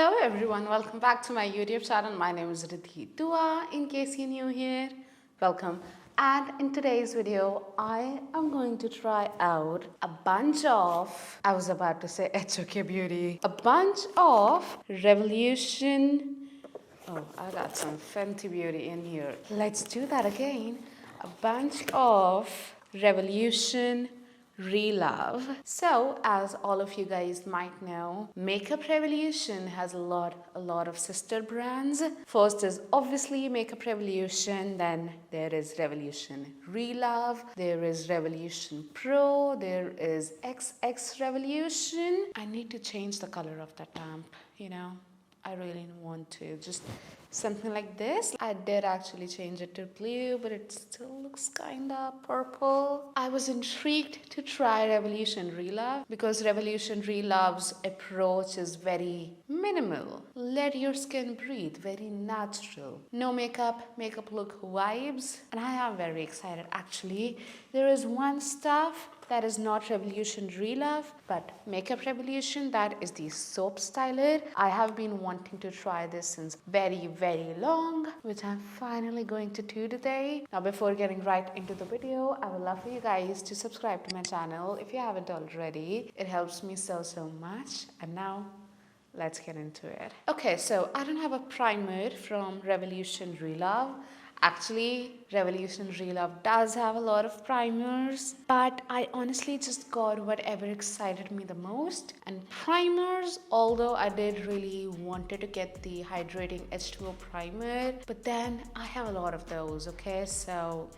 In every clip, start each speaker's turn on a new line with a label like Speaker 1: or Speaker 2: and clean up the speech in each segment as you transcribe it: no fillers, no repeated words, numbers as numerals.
Speaker 1: Hello everyone, welcome back to my YouTube channel. My name is Ridhi. In case you're new here, welcome. And in today's video, I am going to try out a bunch of, I was about to say H2o Beauty, a bunch of Revolution. Oh, I got some Fenty Beauty in here. Let's do that again. A bunch of Revolution Relove. So, as all of you guys might know, Makeup Revolution has a lot of sister brands. First is obviously Makeup Revolution, then there is Revolution Relove, there is Revolution Pro, there is XX Revolution. I need to change the color of that lamp, you know. I really want to, just something like this. I did actually change it to blue, but it still looks kinda purple. I was intrigued to try Revolution Relove because Revolution Relove's approach is very minimal. Let your skin breathe, very natural. No makeup look vibes. And I am very excited actually. There is one stuff that is not Revolution Relove, but Makeup Revolution, that is the soap styler. I have been wanting to try this since very long, which I'm finally going to do today. Now before getting right into the video, I would love for you guys to subscribe to my channel if you haven't already. It helps me so much. And now, let's get into it. Okay, so I don't have a primer from Revolution Relove. Actually, Revolution Relove does have a lot of primers, but I honestly just got whatever excited me the most. And primers, although I did really wanted to get the Hydrating H2o Primer, but then I have a lot of those, okay? So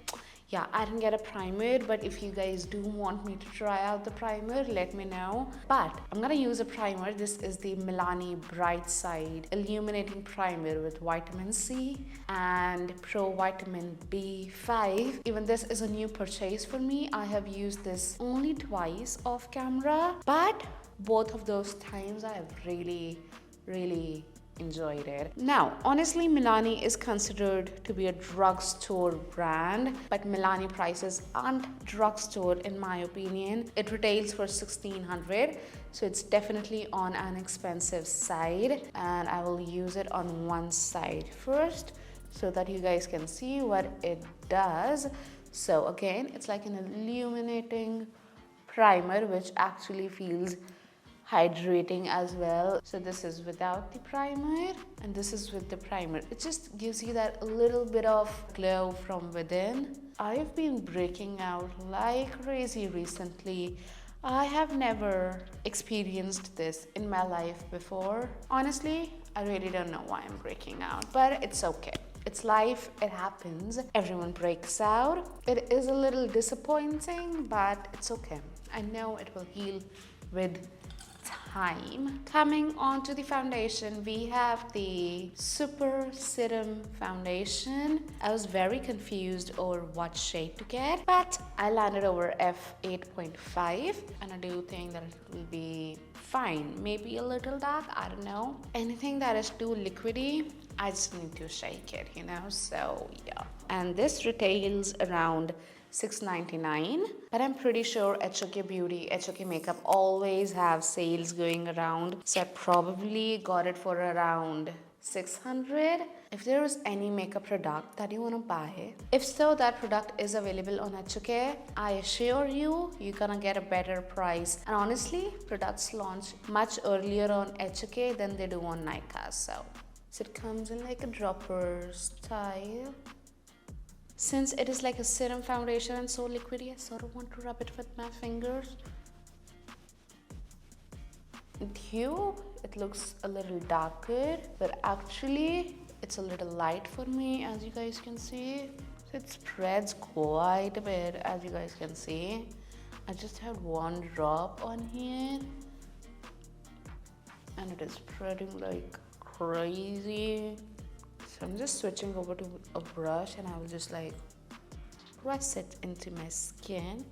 Speaker 1: yeah, I didn't get a primer, but if you guys do want me to try out the primer, let me know. But I'm gonna use a primer. This is the Milani Bright Side Illuminating Primer with Vitamin C and Pro Vitamin B5. Even this is a new purchase for me. I have used this only twice off camera, but both of those times I have really enjoyed it. Now, honestly, Milani is considered to be a drugstore brand, but Milani prices aren't drugstore in my opinion. It retails for $1,600, so it's definitely on an expensive side. And I will use it on one side first so that you guys can see what it does. So again, it's like an illuminating primer, which actually feels hydrating as well. So this is without the primer and this is with the primer. It just gives you that little bit of glow from within. I've been breaking out like crazy recently. I have never experienced this in my life before. Honestly, I really don't know why I'm breaking out, but it's okay. It's life, it happens. Everyone breaks out. It is a little disappointing, but it's okay. I know it will heal with time. Coming on to the foundation, we have the Super Serum Foundation. I was very confused over what shade to get, but I landed over F8.5 and I do think that it will be fine. Maybe a little dark, I don't know. Anything that is too liquidy, I just need to shake it, you know, so yeah. And this retails around $6.99, but I'm pretty sure H2o Beauty, H2o Makeup always have sales going around, so I probably got it for around $600. If there is any makeup product that you want to buy, if so, that product is available on H2o, I assure you, you're gonna get a better price. And honestly, products launch much earlier on H2o than they do on Nykaa. So it comes in like a dropper style. Since it is like a serum foundation and so liquidy, I sort of want to rub it with my fingers. In tube, it looks a little darker, but actually it's a little light for me, as you guys can see. So it spreads quite a bit, as you guys can see. I just have one drop on here and it is spreading like crazy. So I'm just switching over to a brush and I will just like press it into my skin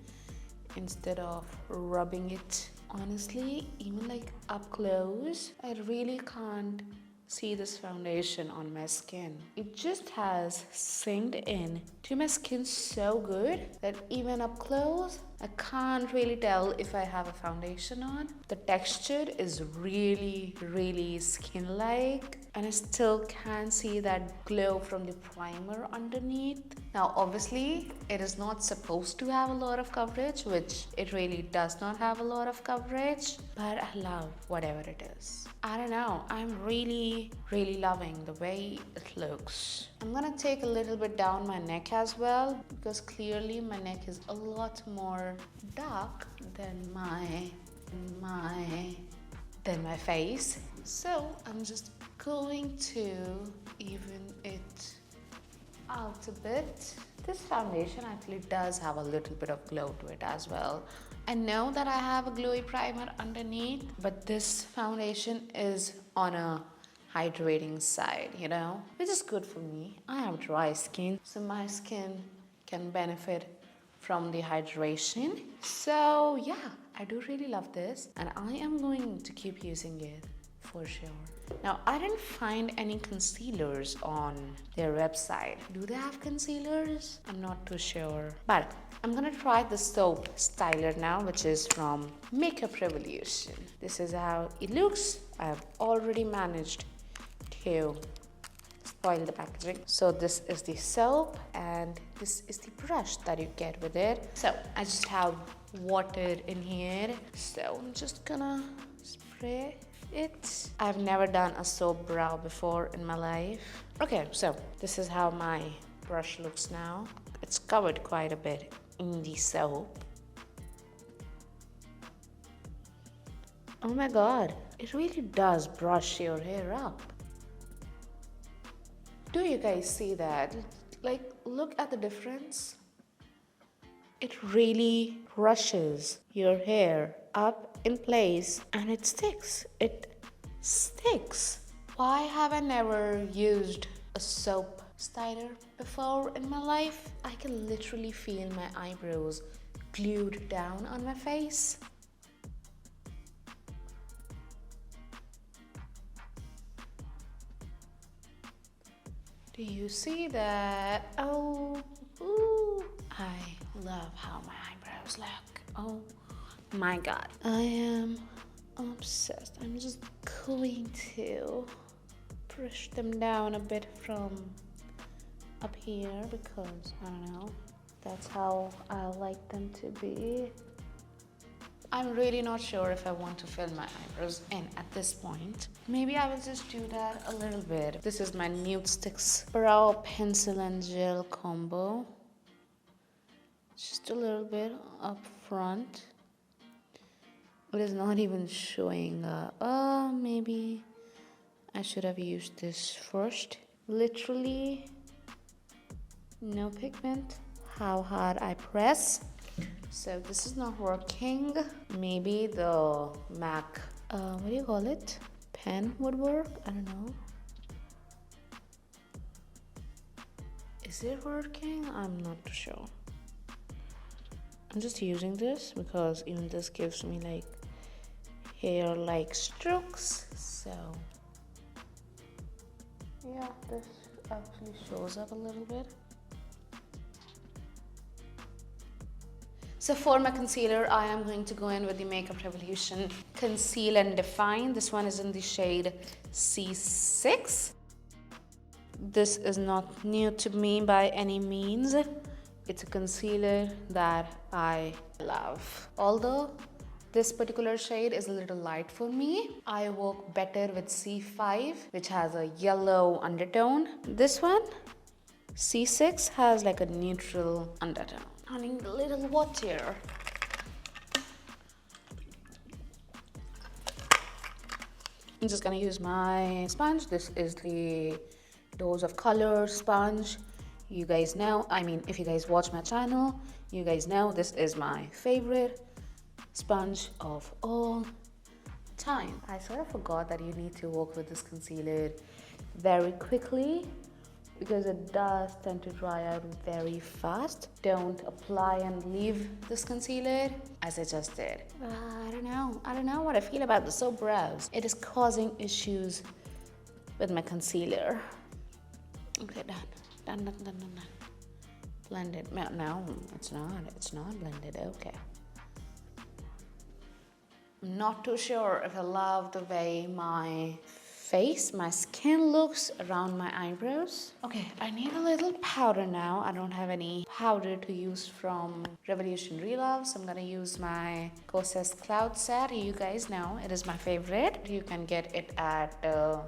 Speaker 1: instead of rubbing it. Honestly, even like up close, I really can't see this foundation on my skin. It just has synced in to my skin so good that even up close, I can't really tell if I have a foundation on. The texture is really skin-like, and I still can see that glow from the primer underneath. Now obviously it is not supposed to have a lot of coverage, which it really does not have a lot of coverage, but I love whatever it is. I don't know, I'm really loving the way it looks. I'm gonna take a little bit down my neck as well, because clearly my neck is a lot more dark than my face. So I'm just going to even it out a bit. This foundation actually does have a little bit of glow to it as well. I know that I have a glowy primer underneath, but this foundation is on a hydrating side, you know, which is good for me. I have dry skin, so my skin can benefit from the hydration. So yeah, I do really love this, and I am going to keep using it for sure. Now, I didn't find any concealers on their website. Do they have concealers? I'm not too sure. But I'm gonna try the soap styler now, which is from Makeup Revolution. This is how it looks. I've already managed to spoil the packaging. So this is the soap, and this is the brush that you get with it. So I just have water in here. So I'm just gonna spray it. I've never done a soap brow before in my life. Okay, so this is how my brush looks now. It's covered quite a bit in the soap. Oh my god, it really does brush your hair up. Do you guys see that? Like, look at the difference. It really brushes your hair up in place, and it sticks. It sticks. Why have I never used a soap styler before in my life? I can literally feel my eyebrows glued down on my face. Do you see that? Oh, ooh. I love how my eyebrows look. Oh my god. I am obsessed. I'm just going to push them down a bit from up here, because I don't know, that's how I like them to be. I'm really not sure if I want to fill my eyebrows in at this point. Maybe I will just do that a little bit. This is my Nudestix brow pencil and gel combo. Just a little bit up front. It is not even showing up. Maybe I should have used this first. Literally no pigment. How hard I press. So this is not working. Maybe the MAC, what do you call it? Pen would work? I don't know. Is it working? I'm not too sure. I'm just using this because even this gives me like hair-like strokes. So yeah, this actually shows up a little bit. So for my concealer, I am going to go in with the Makeup Revolution Conceal and Define. This one is in the shade C6. This is not new to me by any means. It's a concealer that I love. Although this particular shade is a little light for me, I work better with C5, which has a yellow undertone. This one, C6, has like a neutral undertone. I need a little water. I'm just gonna use my sponge. This is the Dose of Color sponge. You guys know, I mean, if you guys watch my channel, you guys know this is my favorite sponge of all time. I sort of forgot that you need to work with this concealer very quickly, because it does tend to dry out very fast. Don't apply and leave this concealer as I just did. I don't know what I feel about the soap brows. It is causing issues with my concealer. Okay, done. Blended. No, it's not blended. Okay. I'm not too sure if I love the way my skin looks around my eyebrows. Okay, I need a little powder now. I don't have any powder to use from Revolution Relove, so I'm gonna use my Kosas Cloud Set. You guys know it is my favorite. You can get it at oh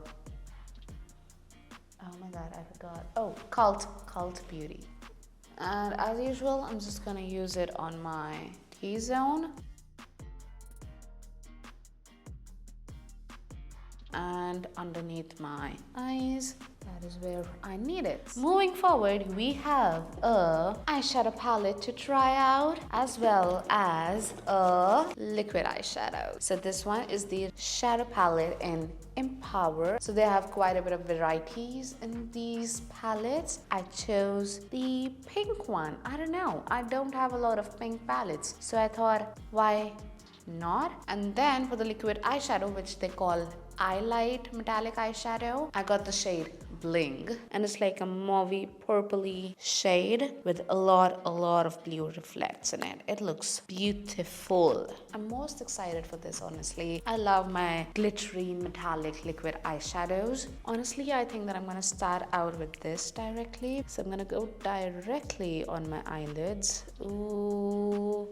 Speaker 1: my god, I forgot. Oh, Cult Beauty. And as usual, I'm just gonna use it on my T-zone and underneath my eyes. That is where I need it. Moving forward, we have a eyeshadow palette to try out, as well as a liquid eyeshadow. So this one is the shadow palette in Empower. So they have quite a bit of varieties in these palettes. I chose the pink one. I don't know, I don't have a lot of pink palettes, so I thought, why not? And then for the liquid eyeshadow, which they call Highlight Metallic Eyeshadow, I got the shade Bling, and it's like a mauvey purpley shade with a lot of blue reflects in it. It looks beautiful. I'm most excited for this, honestly. I love my glittery metallic liquid eyeshadows. Honestly, I think that I'm gonna start out with this directly. So I'm gonna go directly on my eyelids. Ooh,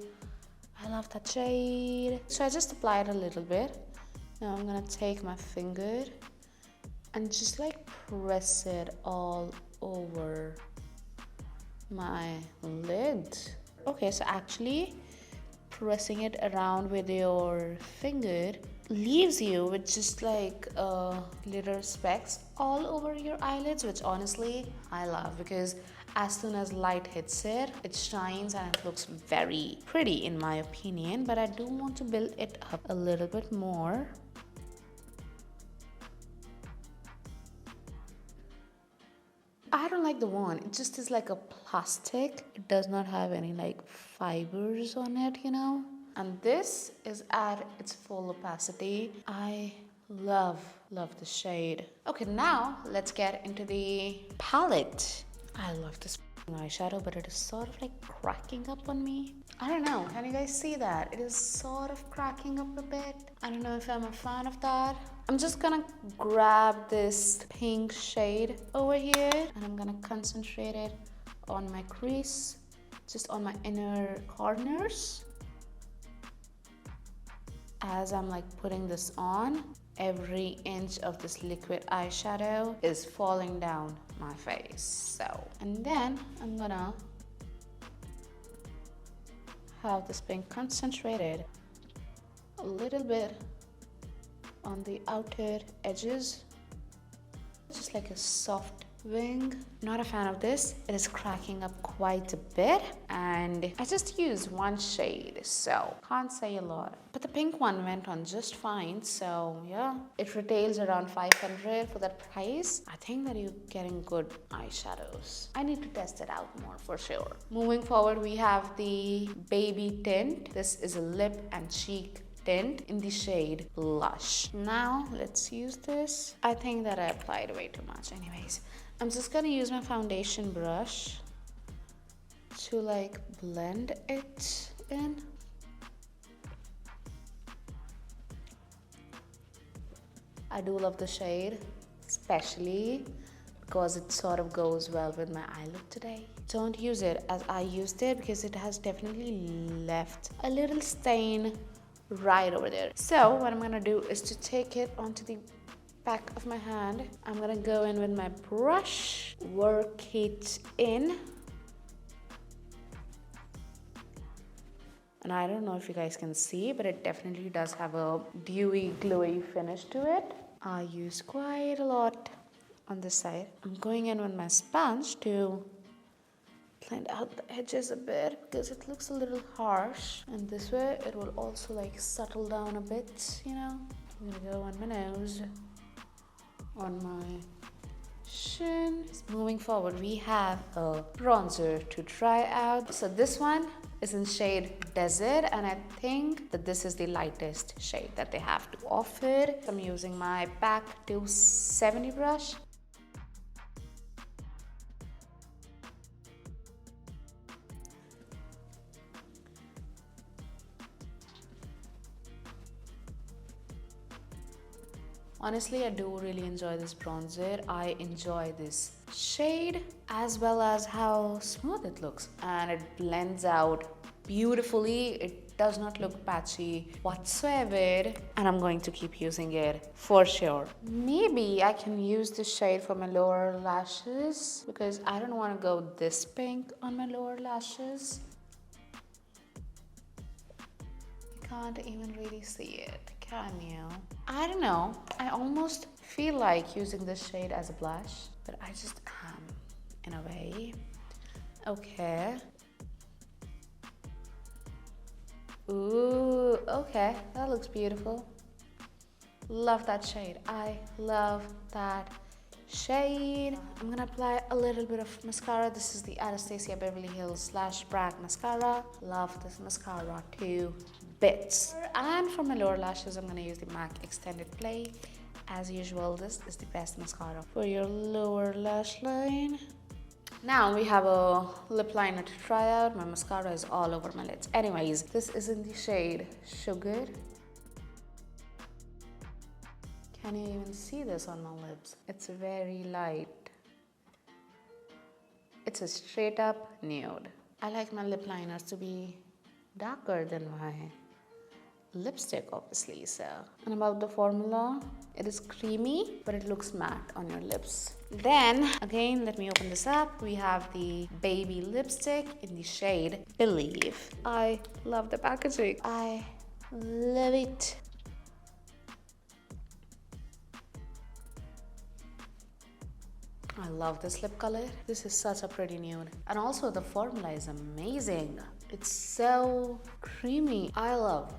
Speaker 1: I love that shade. So I just applied a little bit. Now I'm gonna take my finger and just like press it all over my lid. Okay, so actually pressing it around with your finger leaves you with just like glitter specks all over your eyelids, which honestly I love, because as soon as light hits it, it shines and it looks very pretty in my opinion. But I do want to build it up a little bit more. I don't like the one. It just is like a plastic. It does not have any like fibers on it, you know. And this is at its full opacity. I love the shade. Okay, now let's get into the palette. I love this eyeshadow, but it is sort of like cracking up on me. I don't know, can you guys see that? It is sort of cracking up a bit. I don't know if I'm a fan of that. I'm just gonna grab this pink shade over here and I'm gonna concentrate it on my crease, just on my inner corners. As I'm like putting this on, every inch of this liquid eyeshadow is falling down my face. So, and then I'm gonna have this pink concentrated a little bit on the outer edges, just like a soft wing. Not a fan of this. It is cracking up quite a bit, and I just used one shade, so can't say a lot. But the pink one went on just fine, so yeah. It retails around 500 for that price. I think that you're getting good eyeshadows. I need to test it out more for sure. Moving forward, we have the Baby Tint. This is a lip and cheek tint in the shade Lush. Now let's use this. I think that I applied way too much. Anyways, I'm just gonna use my foundation brush to like blend it in. I do love the shade, especially because it sort of goes well with my eye look today. Don't use it as I used it, because it has definitely left a little stain right over there. So what I'm gonna do is to take it onto the back of my hand. I'm gonna go in with my brush, work it in. And I don't know if you guys can see, but it definitely does have a dewy, glowy finish to it. I use quite a lot on this side. I'm going in with my sponge to blend out the edges a bit, because it looks a little harsh, and this way it will also like settle down a bit, you know. I'm gonna go on my nose, on my chin. Moving forward, we have a bronzer to try out. So this one is in shade Desert, and I think that this is the lightest shade that they have to offer. I'm using my Back to 70 brush. Honestly, I do really enjoy this bronzer. I enjoy this shade as well as how smooth it looks, and it blends out beautifully. It does not look patchy whatsoever, and I'm going to keep using it for sure. Maybe I can use this shade for my lower lashes because I don't want to go this pink on my lower lashes. You can't even really see it, can you? I don't know. I almost feel like using this shade as a blush, but I just am in a way. Okay. Ooh, okay, that looks beautiful. Love that shade. I love that shade. I'm gonna apply a little bit of mascara. This is the Anastasia Beverly Hills / Bragg mascara. Love this mascara to bits. And for my lower lashes, I'm gonna use the MAC Extended Play. As usual, this is the best mascara for your lower lash line. Now we have a lip liner to try out. My mascara is all over my lids. Anyways, this is in the shade Sugar. Can you even see this on my lips? It's very light. It's a straight up nude. I like my lip liners to be darker than my lipstick, obviously. So, and about the formula, it is creamy, but it looks matte on your lips. Then again, let me open this up. We have the baby lipstick in the shade Believe. I love the packaging. I love it. I love this lip color. This is such a pretty nude. And also the formula is amazing. It's so creamy. I love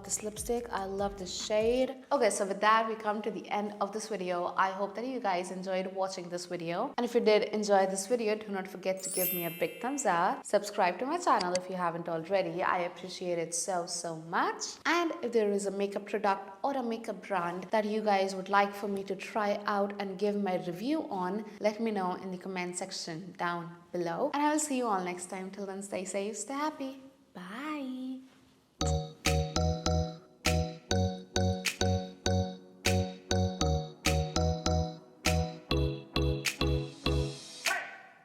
Speaker 1: this lipstick. I love this shade. Okay, so with that, we come to the end of this video. I hope that you guys enjoyed watching this video. And if you did enjoy this video, do not forget to give me a big thumbs up. Subscribe to my channel if you haven't already. I appreciate it so much. And if there is a makeup product or a makeup brand that you guys would like for me to try out and give my review on, let me know in the comment section down below. And I will see you all next time. Till then, stay safe, stay happy.